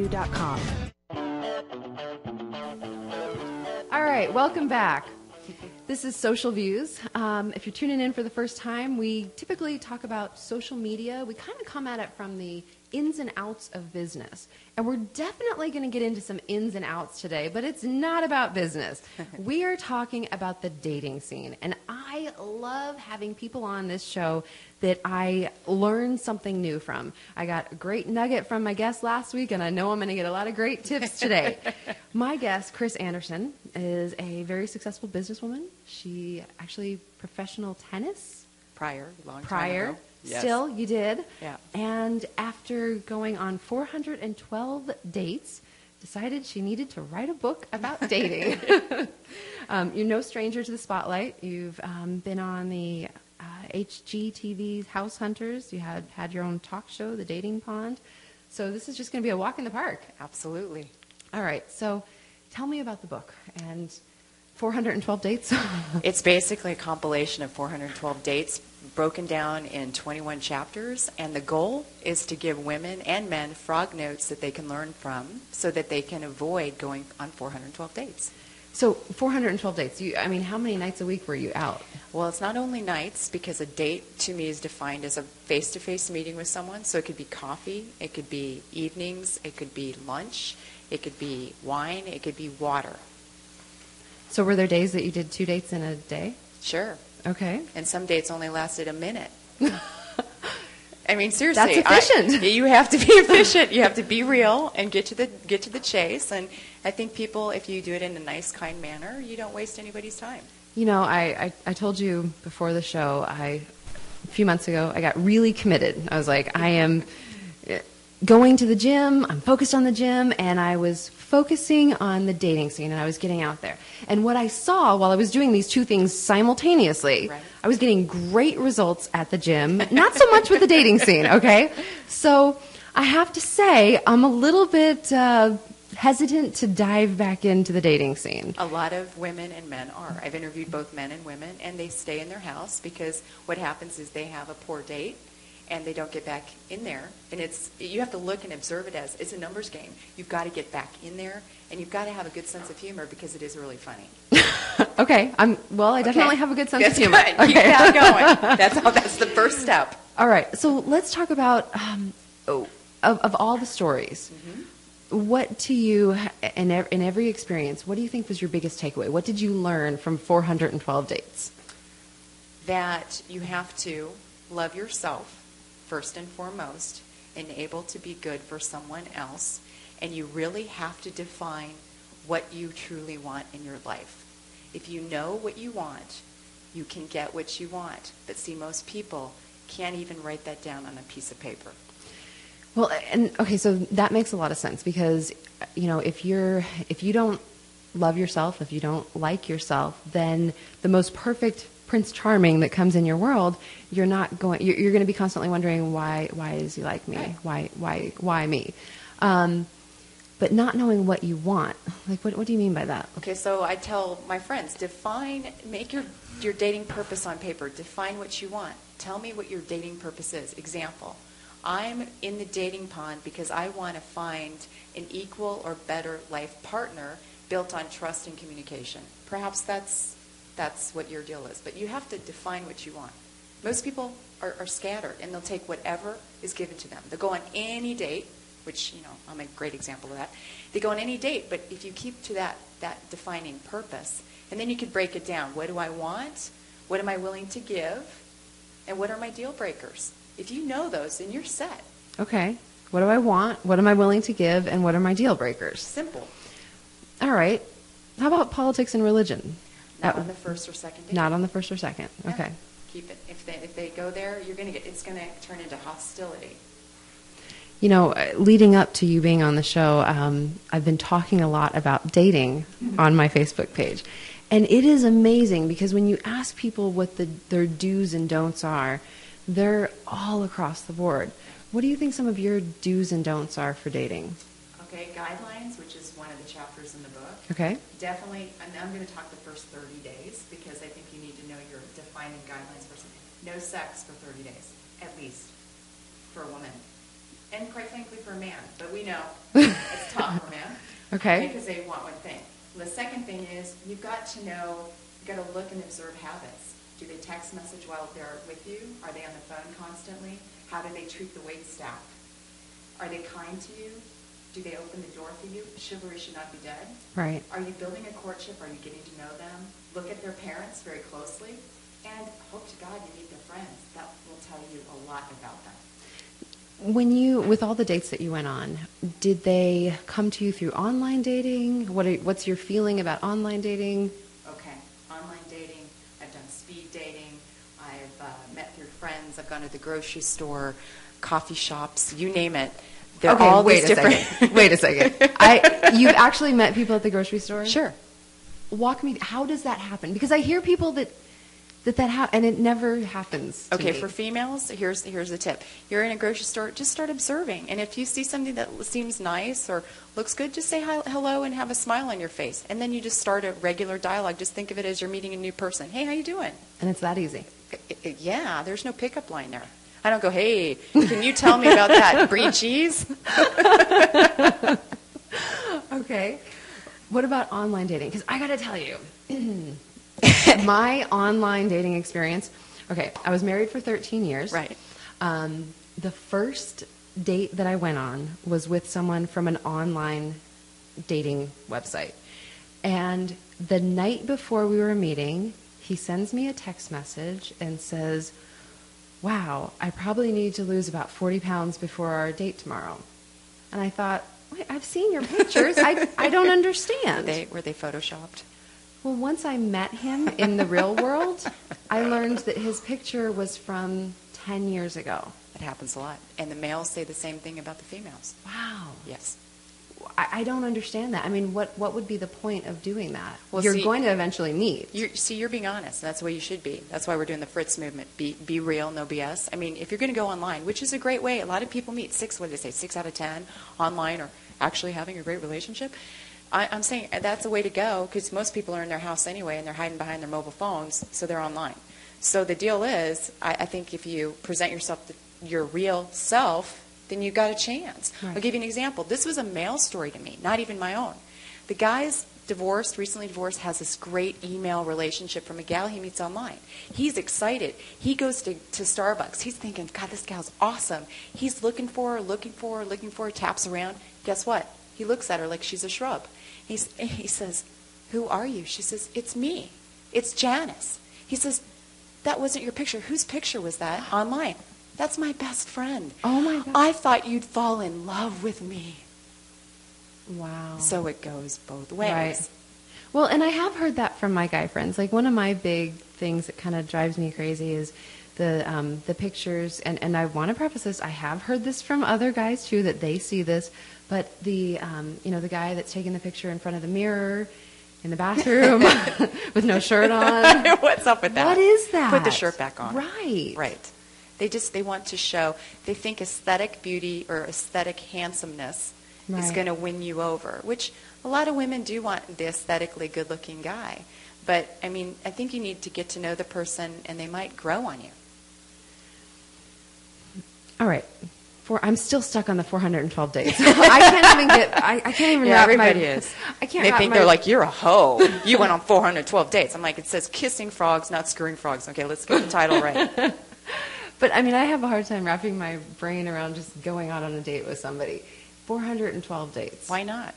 www.social.com. All right, welcome back. This is Social Views. If you're tuning in for the first time, we typically talk about social media. We kind of come at it from the ins and outs of business. And we're definitely going to get into some ins and outs today, but it's not about business. We are talking about the dating scene. And I love having people on this show that I learn something new from. I got a great nugget from my guest last week, and I know I'm going to get a lot of great tips today. My guest, Chris Anderson, is a very successful businesswoman. She actually professional tennis. Long time ago. Yes. Still, you did. Yeah. And after going on 412 dates, decided she needed to write a book about dating. You're no stranger to the spotlight. You've been on the HGTV's House Hunters. You had your own talk show, The Dating Pond. So this is just going to be a walk in the park. Absolutely. All right. So tell me about the book and 412 dates. It's basically a compilation of 412 dates broken down in 21 chapters, and the goal is to give women and men frog notes that they can learn from so that they can avoid going on 412 dates. So 412 dates. I mean, how many nights a week were you out? Well, it's not only nights, because a date to me is defined as a face-to-face meeting with someone. So it could be coffee, it could be evenings, it could be lunch, it could be wine, it could be water. So were there days that you did 2 dates in a day? Sure. Okay. And some dates only lasted a minute. I mean, seriously, that's efficient. You have to be efficient. You have to be real and get to the chase. And I think people, if you do it in a nice, kind manner, you don't waste anybody's time. You know, I told you before the show, a few months ago, I got really committed. I was like, I am going to the gym, I'm focused on the gym, and I was focusing on the dating scene, and I was getting out there. And what I saw while I was doing these two things simultaneously, right. I was getting great results at the gym, not so much with the dating scene, okay? So I have to say, I'm a little bit hesitant to dive back into the dating scene. A lot of women and men are. I've interviewed both men and women, and they stay in their house because what happens is they have a poor date, and they don't get back in there. And you have to look and observe it as it's a numbers game. You've got to get back in there, and you've got to have a good sense of humor because it is really funny. Okay. I definitely have a good sense of humor. Good. Okay. Keep that going. That's the first step. All right. So let's talk about, of all the stories, what to you, in every experience, what do you think was your biggest takeaway? What did you learn from 412 dates? That you have to love yourself first and foremost, and able to be good for someone else, and you really have to define what you truly want in your life. If you know what you want, you can get what you want. But see, most people can't even write that down on a piece of paper. Well, so that makes a lot of sense because, you know, if you don't love yourself, if you don't like yourself, then the most perfect Prince Charming that comes in your world, you're going to be constantly wondering why does he like me? Right. Why me? But not knowing what you want, like what do you mean by that? Okay, so I tell my friends, make your dating purpose on paper. Define what you want. Tell me what your dating purpose is. Example, I'm in the dating pond because I want to find an equal or better life partner built on trust and communication. Perhaps that's what your deal is. But you have to define what you want. Most people are scattered, and they'll take whatever is given to them. They'll go on any date, which, you know, I'm a great example of that. They go on any date, but if you keep to that defining purpose, and then you could break it down. What do I want? What am I willing to give? And what are my deal breakers? If you know those, then you're set. Okay. What do I want? What am I willing to give? And what are my deal breakers? Simple. All right. How about politics and religion? Not on the first or second date. Not on the first or second. Yeah. Okay. Keep it. If they go there, it's going to turn into hostility. You know, leading up to you being on the show, I've been talking a lot about dating on my Facebook page. And it is amazing because when you ask people what their do's and don'ts are, they're all across the board. What do you think some of your do's and don'ts are for dating? Okay, guidelines, which is one of the chapters in the book. Okay. Definitely, and I'm going to talk the first 30 days because I think you need to know your defining guidelines for something. No sex for 30 days, at least, for a woman. and quite frankly for a man, but we know it's tough for men. Okay. Because they want one thing. The second thing is you've got to know, you've got to look and observe habits. Do they text message while they're with you? Are they on the phone constantly? How do they treat the wait staff? Are they kind to you? Do they open the door for you? Chivalry should not be dead. Right. Are you building a courtship? Are you getting to know them? Look at their parents very closely. And hope to God you meet their friends. That will tell you a lot about them. With all the dates that you went on, did they come to you through online dating? What's your feeling about online dating? Okay, online dating. I've done speed dating. I've met through friends. I've gone to the grocery store, coffee shops, you name it. They're okay, all wait these different. Second. Wait a second. You've actually met people at the grocery store? Sure. Walk me. How does that happen? Because I hear people that and it never happens to Okay, me. for females, here's the tip. You're in a grocery store, just start observing. And if you see something that seems nice or looks good, just say hello and have a smile on your face. And then you just start a regular dialogue. Just think of it as you're meeting a new person. Hey, how you doing? And it's that easy. Yeah, there's no pickup line there. I don't go, hey, can you tell me about that brie cheese? Okay. What about online dating? Because I got to tell you, my online dating experience, okay, I was married for 13 years. Right. The first date that I went on was with someone from an online dating website. And the night before we were meeting, he sends me a text message and says, wow, I probably need to lose about 40 pounds before our date tomorrow. And I thought, wait, I've seen your pictures. I don't understand. Were they photoshopped? Well, once I met him in the real world, I learned that his picture was from 10 years ago. It happens a lot. And the males say the same thing about the females. Wow. Yes. I don't understand that. I mean, what would be the point of doing that? Well, You're going to eventually meet. You're being honest. That's the way you should be. That's why we're doing the Fritz movement. Be real, no BS. I mean, if you're going to go online, which is a great way, a lot of people meet 6 out of 10 online or actually having a great relationship. I'm saying that's a way to go because most people are in their house anyway and they're hiding behind their mobile phones, so they're online. So the deal is, I think if you present yourself, your real self, then you've got a chance. Right. I'll give you an example. This was a male story to me, not even my own. The guy's recently divorced, has this great email relationship from a gal he meets online. He's excited. He goes to Starbucks. He's thinking, God, this gal's awesome. He's looking for her, taps around. Guess what? He looks at her like she's a shrub. He says, who are you? She says, it's me. It's Janice. He says, that wasn't your picture. Whose picture was that online? That's my best friend. Oh, my God. I thought you'd fall in love with me. Wow. So it goes both ways. Right. Well, and I have heard that from my guy friends. Like one of my big things that kind of drives me crazy is the pictures. And I want to preface this. I have heard this from other guys too, that they see this. But the guy that's taking the picture in front of the mirror in the bathroom with no shirt on. What's up with that? What is that? Put the shirt back on. Right. Right. They want to show, they think aesthetic beauty or aesthetic handsomeness is going to win you over, which a lot of women do want the aesthetically good-looking guy. But, I mean, I think you need to get to know the person, and they might grow on you. All right. I'm still stuck on the 412 dates. I can't even wrap everybody my, is. I can't They wrap think my, they're like, you're a hoe. You went on 412 dates. I'm like, it says kissing frogs, not screwing frogs. Okay, let's get the title right. But, I mean, I have a hard time wrapping my brain around just going out on a date with somebody. 412 dates. Why not?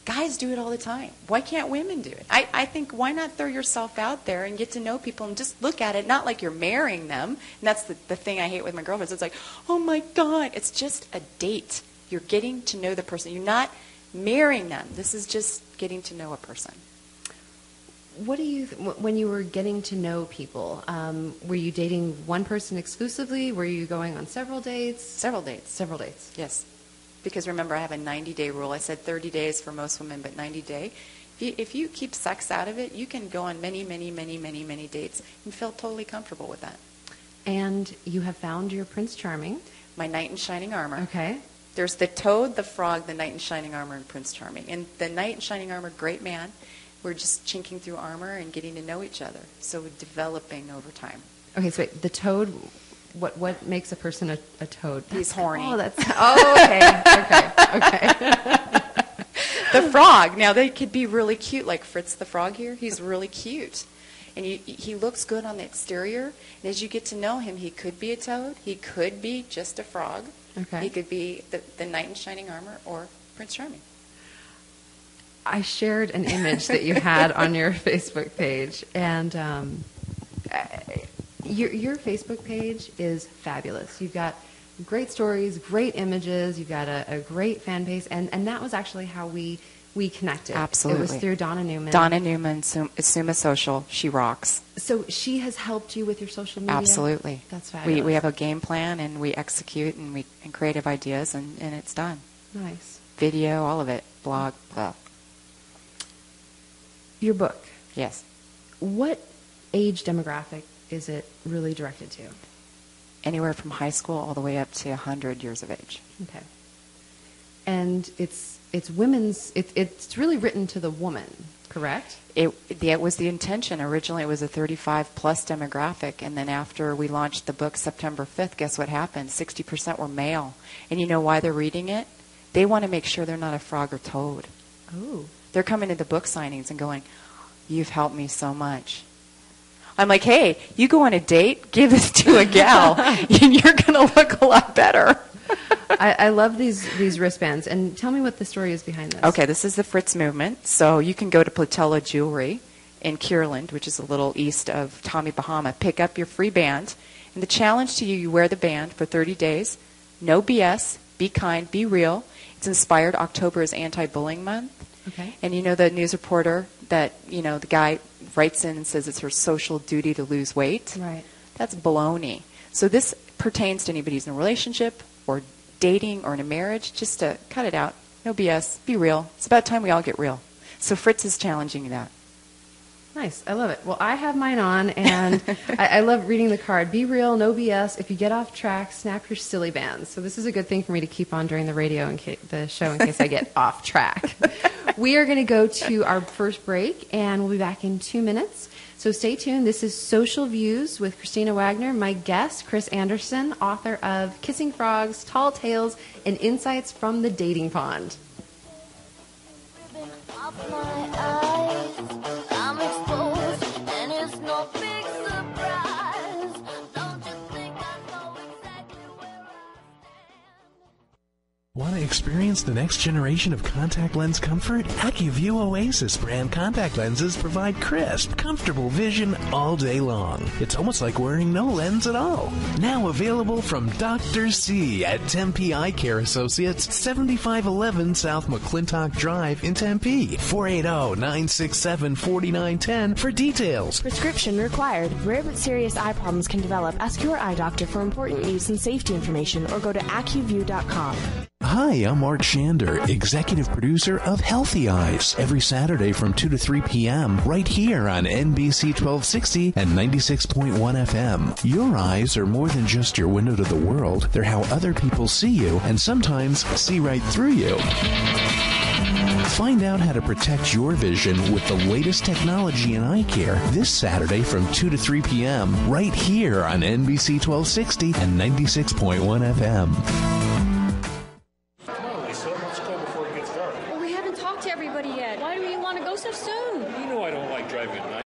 Guys do it all the time. Why can't women do it? I think why not throw yourself out there and get to know people and just look at it, not like you're marrying them. And that's the thing I hate with my girlfriends. It's like, oh my God, it's just a date. You're getting to know the person. You're not marrying them. This is just getting to know a person. What do you, when you were getting to know people, were you dating one person exclusively? Were you going on several dates? Several dates. Several dates. Yes. Because remember, I have a 90-day rule. I said 30 days for most women, but 90 day. If you keep sex out of it, you can go on many, many, many, many, many dates and feel totally comfortable with that. And you have found your Prince Charming. My knight in shining armor. Okay. There's the toad, the frog, the knight in shining armor, and Prince Charming. And the knight in shining armor, great man. We're just chinking through armor and getting to know each other. So we're developing over time. Okay, so wait, the toad, What makes a person a toad? He's horny. Okay. The frog. Now, they could be really cute, like Fritz the frog here. He's really cute. And he looks good on the exterior. And as you get to know him, he could be a toad. He could be just a frog. Okay. He could be the knight in shining armor or Prince Charming. I shared an image that you had on your Facebook page, and your Facebook page is fabulous. You've got great stories, great images. You've got a great fan base, and that was actually how we connected. Absolutely. It was through Donna Newman. Donna Newman, Summa Social. She rocks. So she has helped you with your social media? Absolutely. That's fabulous. We have a game plan, and we execute, and creative ideas, and it's done. Nice. Video, all of it. Blog, blah. Your book. Yes. What age demographic is it really directed to? Anywhere from high school all the way up to 100 years of age. Okay. And it's women's. It's really written to the woman, correct? It was the intention. Originally, it was a 35-plus demographic, and then after we launched the book September 5th, guess what happened? 60% were male. And you know why they're reading it? They want to make sure they're not a frog or toad. Oh. They're coming to the book signings and going, "You've helped me so much." I'm like, "Hey, you go on a date, give this to a gal, and you're going to look a lot better." I love these wristbands. And tell me what the story is behind this. Okay, this is the Fritz movement. So you can go to Platella Jewelry in Kierland, which is a little east of Tommy Bahama, pick up your free band. And the challenge to you wear the band for 30 days. No BS. Be kind. Be real. It's inspired. October is Anti-Bullying Month. Okay. And you know the news reporter that, the guy writes in and says it's her social duty to lose weight? Right. That's baloney. So this pertains to anybody who's in a relationship or dating or in a marriage, just to cut it out. No BS. Be real. It's about time we all get real. So Fritz is challenging that. Nice. I love it. Well, I have mine on, and I love reading the card. Be real, no BS. If you get off track, snap your silly bands. So this is a good thing for me to keep on during the the show in case I get off track. We are going to go to our first break, and we'll be back in 2 minutes. So stay tuned. This is Social Views with Christina Wagner. My guest, Chris Anderson, author of Kissing Frogs, Tall Tales, and Insights from the Dating Pond. Want to experience the next generation of contact lens comfort? AccuView Oasis brand contact lenses provide crisp, comfortable vision all day long. It's almost like wearing no lens at all. Now available from Dr. C at Tempe Eye Care Associates, 7511 South McClintock Drive in Tempe. 480-967-4910 for details. Prescription required. Rare but serious eye problems can develop. Ask your eye doctor for important use and safety information or go to AccuView.com. Hi, I'm Mark Shander, executive producer of Healthy Eyes, every Saturday from 2 to 3 p.m. right here on NBC 1260 and 96.1 FM. Your eyes are more than just your window to the world. They're how other people see you and sometimes see right through you. Find out how to protect your vision with the latest technology in eye care this Saturday from 2 to 3 p.m. right here on NBC 1260 and 96.1 FM.